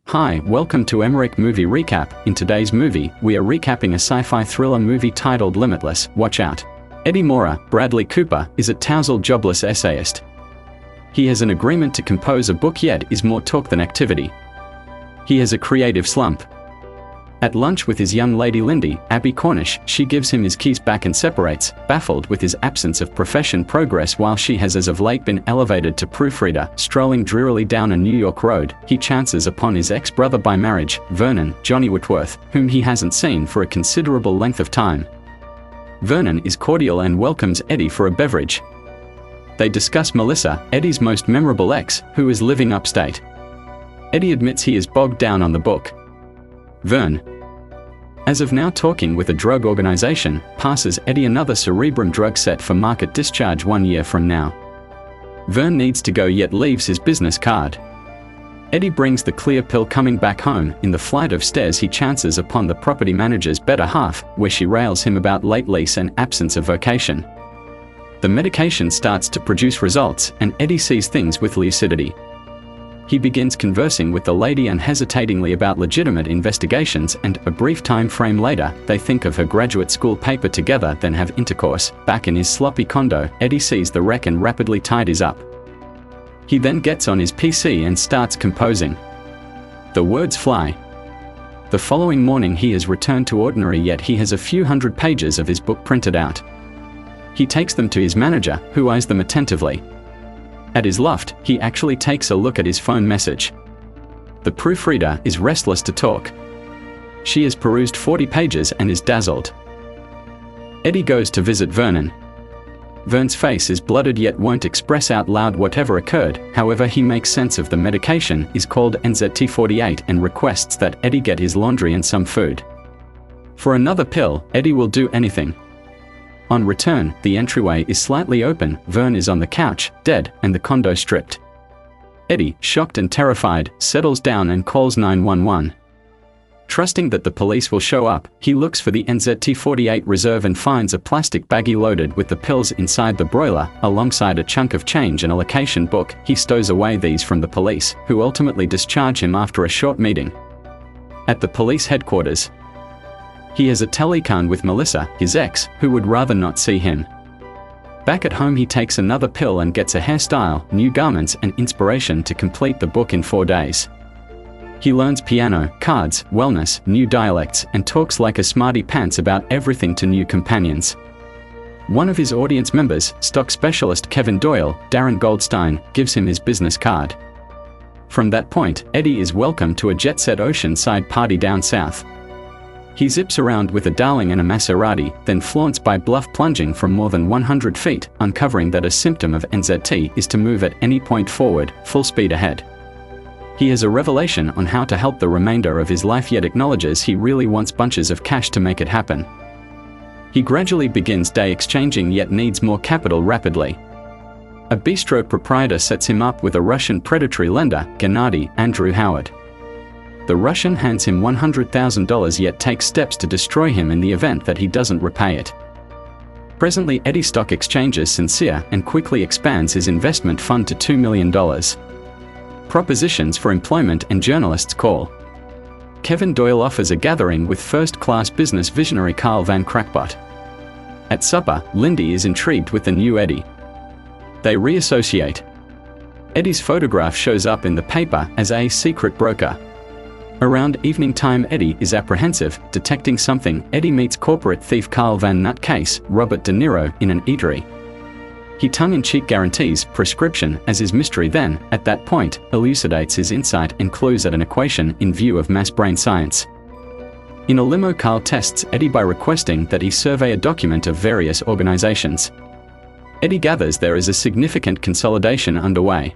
Hi, welcome to Emmerich Movie Recap. In today's movie, we are recapping a sci-fi thriller movie titled Limitless. Watch out. Eddie Mora, Bradley Cooper, is a tousled jobless essayist. He has an agreement to compose a book yet is more talk than activity. He has a creative slump. At lunch with his young lady Lindy, Abby Cornish, she gives him his keys back and separates, baffled with his absence of profession progress while she has as of late been elevated to proofreader. Strolling drearily down a New York road, he chances upon his ex-brother by marriage, Vernon, Johnny Whitworth, whom he hasn't seen for a considerable length of time. Vernon is cordial and welcomes Eddie for a beverage. They discuss Melissa, Eddie's most memorable ex, who is living upstate. Eddie admits he is bogged down on the book. Vern, as of now talking with a drug organization, passes Eddie another cerebrum drug set for market discharge 1 year from now. Vern needs to go yet leaves his business card. Eddie brings the clear pill coming back home. In the flight of stairs he chances upon the property manager's better half, where she rails him about late lease and absence of vocation. The medication starts to produce results, and Eddie sees things with lucidity. He begins conversing with the lady unhesitatingly about legitimate investigations, and a brief time frame later, they think of her graduate school paper together, then have intercourse. Back in his sloppy condo, Eddie sees the wreck and rapidly tidies up. He then gets on his PC and starts composing. The words fly. The following morning he has returned to ordinary, yet he has a few hundred pages of his book printed out. He takes them to his manager, who eyes them attentively. At his loft, he actually takes a look at his phone message. The proofreader is restless to talk. She has perused 40 pages and is dazzled. Eddie goes to visit Vernon. Vern's face is blooded yet won't express out loud whatever occurred. However, he makes sense of the medication is called NZT48 and requests that Eddie get his laundry and some food. For another pill, Eddie will do anything. On return, the entryway is slightly open, Vern is on the couch, dead, and the condo stripped. Eddie, shocked and terrified, settles down and calls 911. Trusting that the police will show up, he looks for the NZT48 reserve and finds a plastic baggie loaded with the pills inside the broiler, alongside a chunk of change and a location book. He stows away these from the police, who ultimately discharge him after a short meeting. At the police headquarters, he has a telecon with Melissa, his ex, who would rather not see him. Back at home he takes another pill and gets a hairstyle, new garments and inspiration to complete the book in 4 days. He learns piano, cards, wellness, new dialects, and talks like a smarty pants about everything to new companions. One of his audience members, stock specialist Kevin Doyle, Darren Goldstein, gives him his business card. From that point, Eddie is welcome to a jet-set oceanside party down south. He zips around with a Darling and a Maserati, then flaunts by bluff plunging from more than 100 feet, uncovering that a symptom of NZT is to move at any point forward, full speed ahead. He has a revelation on how to help the remainder of his life, yet acknowledges he really wants bunches of cash to make it happen. He gradually begins day exchanging yet needs more capital rapidly. A bistro proprietor sets him up with a Russian predatory lender, Gennady Andrew Howard. The Russian hands him $100,000 yet takes steps to destroy him in the event that he doesn't repay it. Presently, Eddie stock exchanges sincere and quickly expands his investment fund to $2 million. Propositions for employment and journalists call. Kevin Doyle offers a gathering with first-class business visionary Carl Van Crackbot. At supper, Lindy is intrigued with the new Eddie. They reassociate. Eddie's photograph shows up in the paper as a secret broker. Around evening time Eddie is apprehensive, detecting something. Eddie meets corporate thief Carl Van Nutcase, Robert De Niro, in an eatery. He tongue-in-cheek guarantees prescription as his mystery then, at that point, elucidates his insight and clues at an equation in view of mass brain science. In a limo Carl tests Eddie by requesting that he survey a document of various organizations. Eddie gathers there is a significant consolidation underway.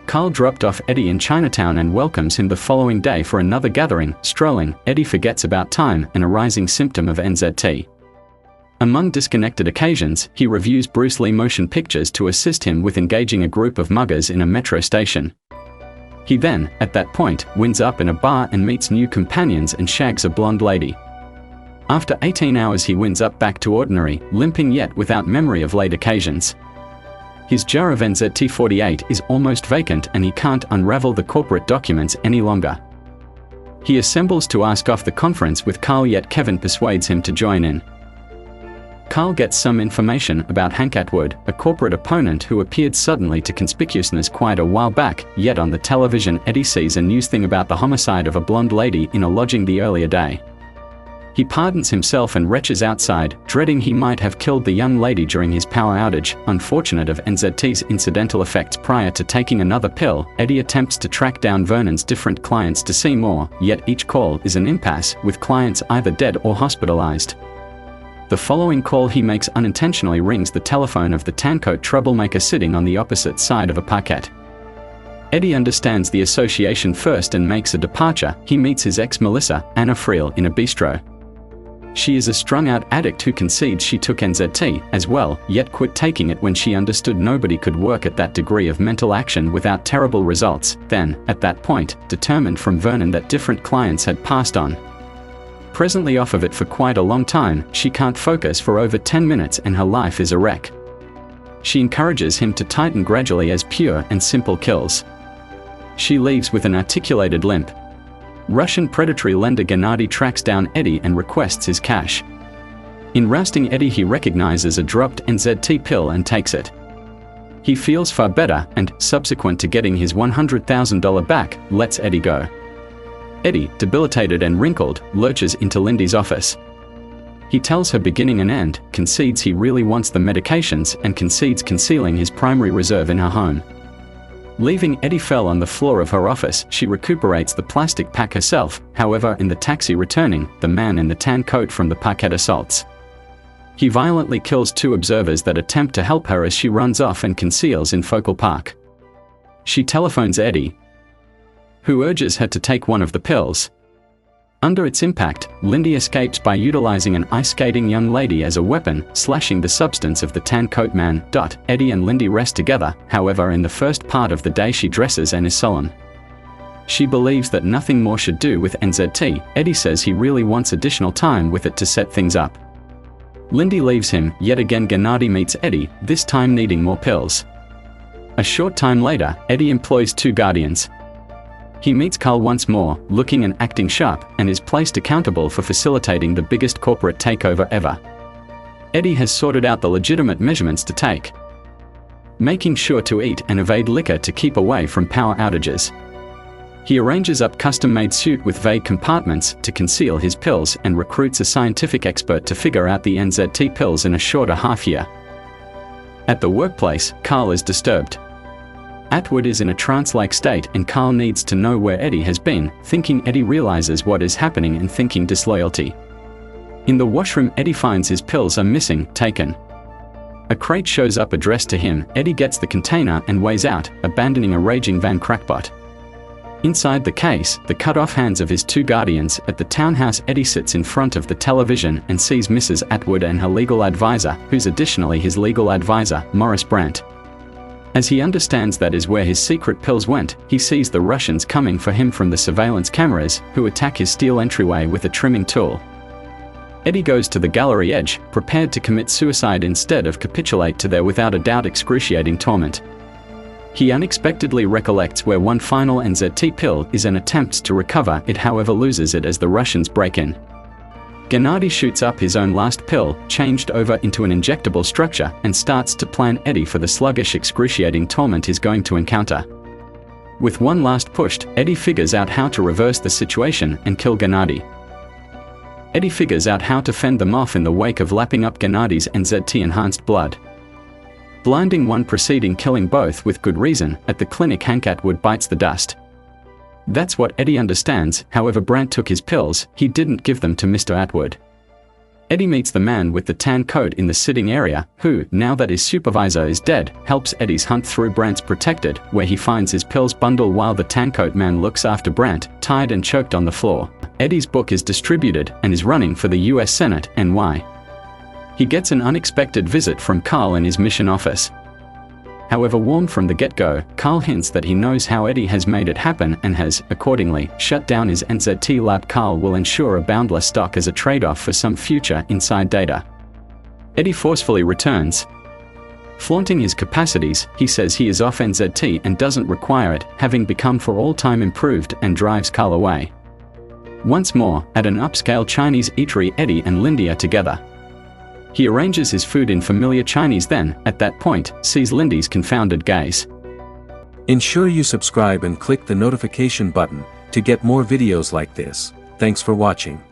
Carl dropped off Eddie in Chinatown and welcomes him the following day for another gathering. Strolling, Eddie forgets about time, an arising symptom of NZT. Among disconnected occasions, he reviews Bruce Lee motion pictures to assist him with engaging a group of muggers in a metro station. He then, at that point, winds up in a bar and meets new companions and shags a blonde lady. After 18 hours he winds up back to ordinary, limping yet without memory of late occasions. His jar of NZT48 is almost vacant and he can't unravel the corporate documents any longer. He assembles to ask off the conference with Carl, yet Kevin persuades him to join in. Carl gets some information about Hank Atwood, a corporate opponent who appeared suddenly to conspicuousness quite a while back, yet on the television Eddie sees a news thing about the homicide of a blonde lady in a lodging the earlier day. He pardons himself and retches outside, dreading he might have killed the young lady during his power outage. Unfortunate of NZT's incidental effects prior to taking another pill, Eddie attempts to track down Vernon's different clients to see more, yet each call is an impasse, with clients either dead or hospitalized. The following call he makes unintentionally rings the telephone of the tancoat troublemaker sitting on the opposite side of a parquet. Eddie understands the association first and makes a departure. He meets his ex Melissa, Anna Friel, in a bistro. She is a strung-out addict who concedes she took NZT as well, yet quit taking it when she understood nobody could work at that degree of mental action without terrible results. Then, at that point, determined from Vernon that different clients had passed on. Presently off of it for quite a long time, she can't focus for over 10 minutes and her life is a wreck. She encourages him to tighten gradually as pure and simple kills. She leaves with an articulated limp. Russian predatory lender Gennady tracks down Eddie and requests his cash. In rousting Eddie, he recognizes a dropped NZT pill and takes it. He feels far better and, subsequent to getting his $100,000 back, lets Eddie go. Eddie, debilitated and wrinkled, lurches into Lindy's office. He tells her beginning and end, concedes he really wants the medications, and concedes concealing his primary reserve in her home. Leaving Eddie fell on the floor of her office, she recuperates the plastic pack herself. However, in the taxi returning, the man in the tan coat from the parquet assaults. He violently kills two observers that attempt to help her as she runs off and conceals in Focal Park. She telephones Eddie, who urges her to take one of the pills. Under its impact, Lindy escapes by utilizing an ice-skating young lady as a weapon, slashing the substance of the tan coat man. Eddie and Lindy rest together. However, in the first part of the day she dresses and is sullen. She believes that nothing more should do with NZT. Eddie says he really wants additional time with it to set things up. Lindy leaves him. Yet again Gennady meets Eddie, this time needing more pills. A short time later, Eddie employs two guardians. He meets Carl once more, looking and acting sharp, and is placed accountable for facilitating the biggest corporate takeover ever. Eddie has sorted out the legitimate measurements to take, making sure to eat and evade liquor to keep away from power outages. He arranges up custom-made suit with vague compartments to conceal his pills and recruits a scientific expert to figure out the NZT pills in a shorter half-year. At the workplace, Carl is disturbed. Atwood is in a trance-like state and Carl needs to know where Eddie has been, thinking Eddie realizes what is happening and thinking disloyalty. In the washroom, Eddie finds his pills are missing, taken. A crate shows up addressed to him. Eddie gets the container and weighs out, abandoning a raging van crackpot. Inside the case, the cut-off hands of his two guardians. At the townhouse, Eddie sits in front of the television and sees Mrs. Atwood and her legal advisor, who's additionally his legal advisor, Morris Brandt. As he understands that is where his secret pills went, he sees the Russians coming for him from the surveillance cameras, who attack his steel entryway with a trimming tool. Eddie goes to the gallery edge, prepared to commit suicide instead of capitulate to their without a doubt excruciating torment. He unexpectedly recollects where one final NZT pill is and attempts to recover it, however loses it as the Russians break in. Gennady shoots up his own last pill, changed over into an injectable structure, and starts to plan Eddie for the sluggish, excruciating torment he's going to encounter. With one last push, Eddie figures out how to reverse the situation and kill Gennady. Eddie figures out how to fend them off in the wake of lapping up Gennady's NZT-enhanced blood. Blinding one, proceeding killing both with good reason. At the clinic, Hank Atwood bites the dust. That's what Eddie understands. However, Brandt took his pills, he didn't give them to Mr. Atwood. Eddie meets the man with the tan coat in the sitting area, who, now that his supervisor is dead, helps Eddie's hunt through Brandt's protected, where he finds his pills bundle while the tan coat man looks after Brandt, tied and choked on the floor. Eddie's book is distributed and is running for the US Senate, NY. He gets an unexpected visit from Carl in his mission office. However, warned from the get-go, Carl hints that he knows how Eddie has made it happen and has, accordingly, shut down his NZT lab. Carl will ensure a boundless stock as a trade-off for some future inside data. Eddie forcefully returns. Flaunting his capacities, he says he is off NZT and doesn't require it, having become for all time improved, and drives Carl away. Once more, at an upscale Chinese eatery, Eddie and Lindy are together. He arranges his food in familiar Chinese, then, at that point, sees Lindy's confounded gaze. Ensure you subscribe and click the notification button to get more videos like this. Thanks for watching.